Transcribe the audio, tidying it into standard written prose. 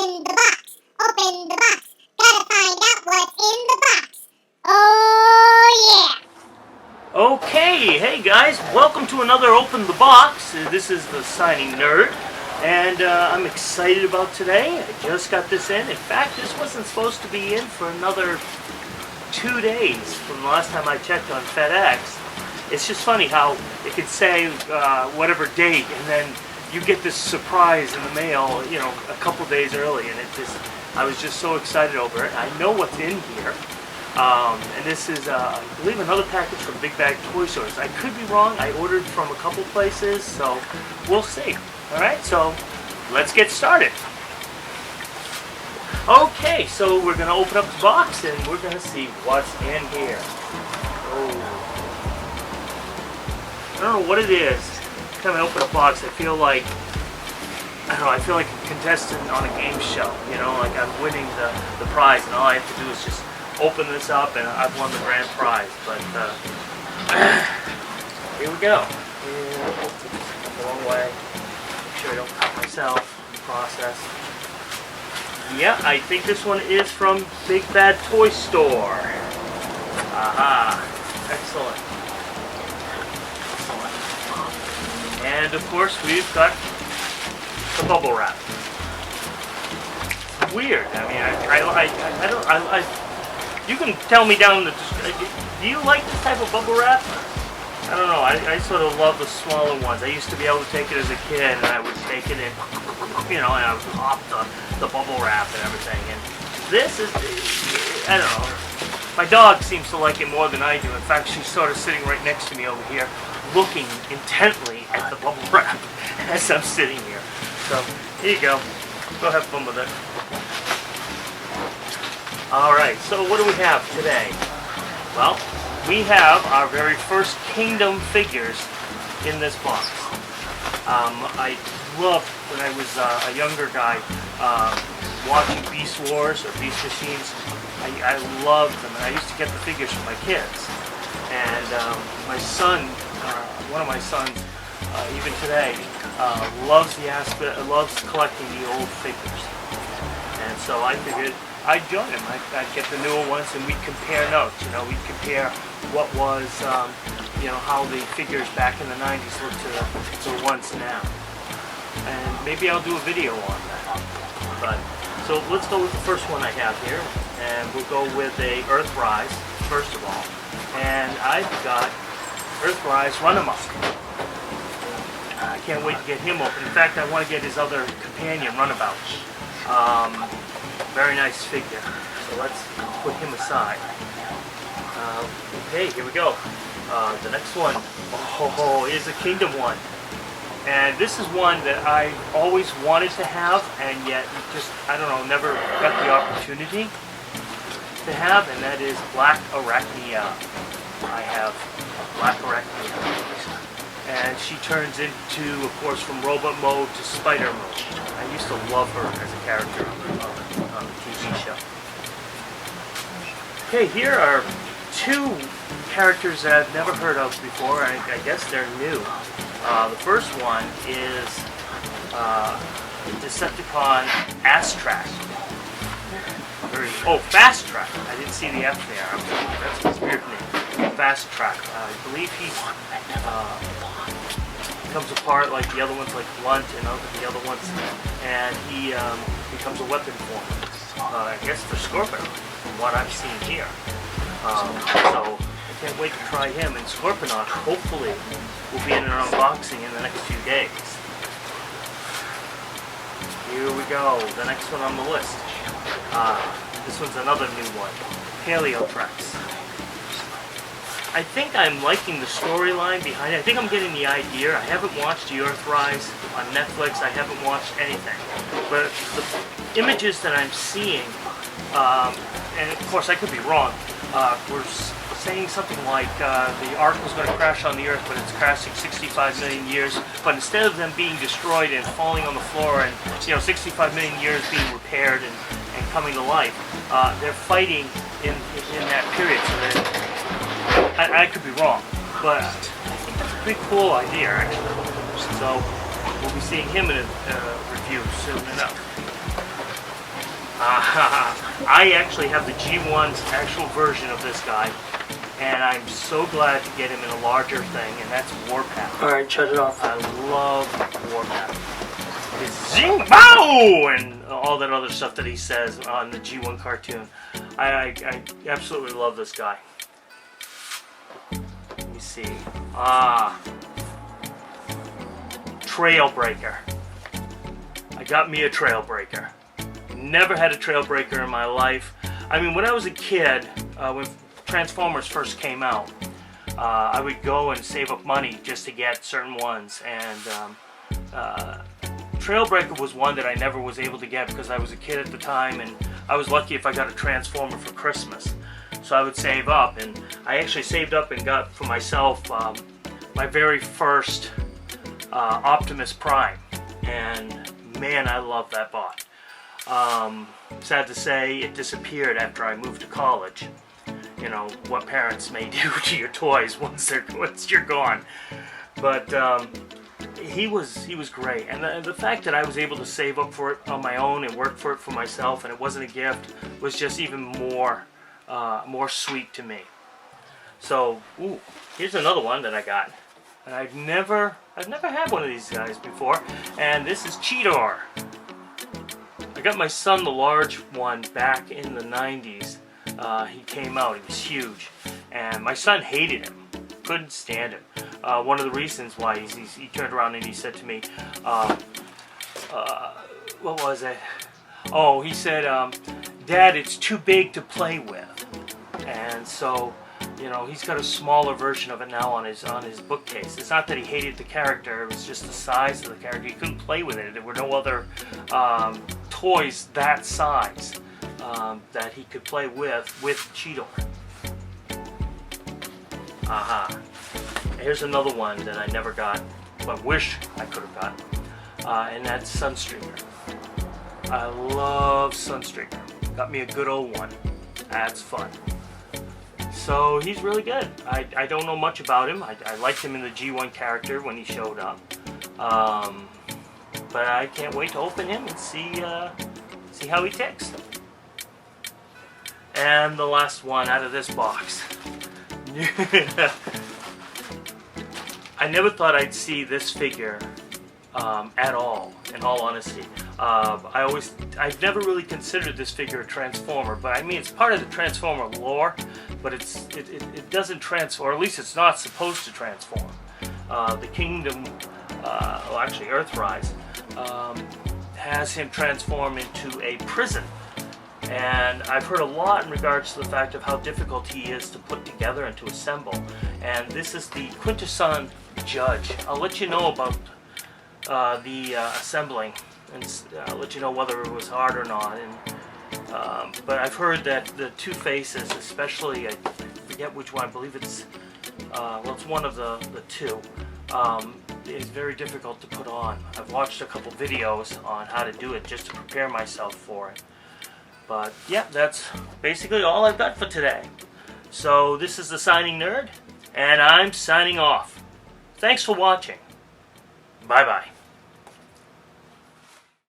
Open the box. Open the box. Gotta find out what's in the box. Oh, yeah. Okay, hey guys, welcome to another Open the Box. This is the Signing Nerd, and I'm excited about today. I just got this in. In fact, this wasn't supposed to be in for another 2 days from the last time I checked on FedEx. It's just funny how it could say whatever date, and then you get this surprise in the mail, you know, a couple days early, and I was just so excited over it. I know what's in here. And this is, I believe, another package from Big Bag Toy Stores. I could be wrong. I ordered from a couple places, so we'll see. All right, so let's get started. Okay, so we're going to open up the box, and we're going to see what's in here. Oh. I don't know what it is. Every time I open a box, I feel like, I feel like a contestant on a game show. You know, like I'm winning the prize, and all I have to do is just open this up and I've won the grand prize. But here we go. A long way. Make sure I don't cut myself in the process. Yeah, I think this one is from Big Bad Toy Store. Aha. Excellent. And of course we've got the bubble wrap. Weird. I mean, I you can tell me down the. Do you like this type of bubble wrap? I don't know. I sort of love the smaller ones. I used to be able to take it as a kid, and I would take it and, you know, and I would pop the bubble wrap and everything. And this is, I don't know. My dog seems to like it more than I do. In fact, she's sort of sitting right next to me over here, looking intently at the bubble wrap as I'm sitting here. So here you go. Go have fun with it. Alright, so what do we have today? Well, we have our very first Kingdom figures in this box. I loved, when I was a younger guy, watching Beast Wars or Beast Machines. I loved them, and I used to get the figures for my kids. And my son, one of my sons, even today, loves loves collecting the old figures. And so I figured I'd join him. I'd get the newer ones, and we'd compare notes. You know, we'd compare what was, you know, how the figures back in the 90s looked to the ones now. And maybe I'll do a video on that. But so let's go with the first one I have here, and we'll go with a Earthrise first of all. And I've got Earthrise Runamuck. I can't wait to get him open. In fact, I want to get his other companion, Runabout. Very nice figure. So let's put him aside. Okay, here we go. The next one. Oh, is a Kingdom one. And this is one that I always wanted to have, and yet just, I don't know, never got the opportunity to have, and that is Black Arachnia. I have Black Arachnia. And she turns into, of course, from robot mode to spider mode. I used to love her as a character on the TV show. Okay, here are two characters that I've never heard of before. I guess they're new. The first one is Decepticon Astrak. Oh, Fast Track. I didn't see the F there. That's his weird name. Fast Track. I believe he comes apart like the other ones, like Blunt and the other ones, and he becomes a weapon form. I guess for Scorpion, from what I've seen here. So I can't wait to try him. And Scorponok, hopefully, will be in an unboxing in the next few days. Here we go. The next one on the list. This one's another new one. Paleotrex. I think I'm liking the storyline behind it. I think I'm getting the idea. I haven't watched the Earthrise on Netflix. I haven't watched anything. But the images that I'm seeing, and of course I could be wrong, were saying something like the Ark was going to crash on the Earth, but it's crashing 65 million years. But instead of them being destroyed and falling on the floor and, you know, 65 million years being repaired and coming to life, they're fighting in that period. So I could be wrong, but I think that's a pretty cool idea, actually. So we'll be seeing him in a review soon enough. I actually have the G1's actual version of this guy, and I'm so glad to get him in a larger thing, and that's Warpath. Alright, shut it off. I love Warpath. His Zing Bow! And all that other stuff that he says on the G1 cartoon. I absolutely love this guy. Let me see. Trailbreaker. I got me a Trailbreaker. Never had a Trailbreaker in my life. I mean, when I was a kid, when Transformers first came out, I would go and save up money just to get certain ones, and Trailbreaker was one that I never was able to get because I was a kid at the time, and I was lucky if I got a Transformer for Christmas. So I would save up, and I actually saved up and got for myself my very first Optimus Prime, and man, I love that bot. Sad to say, it disappeared after I moved to college. You know what parents may do to your toys once you're gone. But he was great, and the fact that I was able to save up for it on my own and work for it for myself, and it wasn't a gift, was just even more sweet to me. So, ooh, here's another one that I got, and I've never had one of these guys before, and this is Cheetor. I got my son the large one back in the 90s. He came out, he was huge, and my son hated him, couldn't stand him. One of the reasons why he turned around and he said to me, what was it? Oh, he said, Dad, it's too big to play with. And so, you know, he's got a smaller version of it now on his bookcase. It's not that he hated the character, it was just the size of the character. He couldn't play with it. There were no other toys that size that he could play with Cheetor. Here's another one that I never got, but wish I could have got, and that's Sunstreaker. I love Sunstreaker. Got me a good old one. That's fun. So he's really good. I don't know much about him. I liked him in the G1 character when he showed up, but I can't wait to open him and see how he ticks. And the last one out of this box. I never thought I'd see this figure at all, in all honesty. I've never really considered this figure a Transformer, but I mean it's part of the Transformer lore, but it doesn't transform, or at least it's not supposed to transform. The Kingdom, well actually Earthrise, has him transform into a prison. And I've heard a lot in regards to the fact of how difficult he is to put together and to assemble. And this is the Quintesson Judge. I'll let you know about the assembling, and I'll let you know whether it was hard or not. And, but I've heard that the two faces, especially, I forget which one, I believe it's, well, it's one of the two, is very difficult to put on. I've watched a couple videos on how to do it just to prepare myself for it. But yeah, that's basically all I've got for today. So this is the Signing Nerd, and I'm signing off. Thanks for watching. Bye-bye.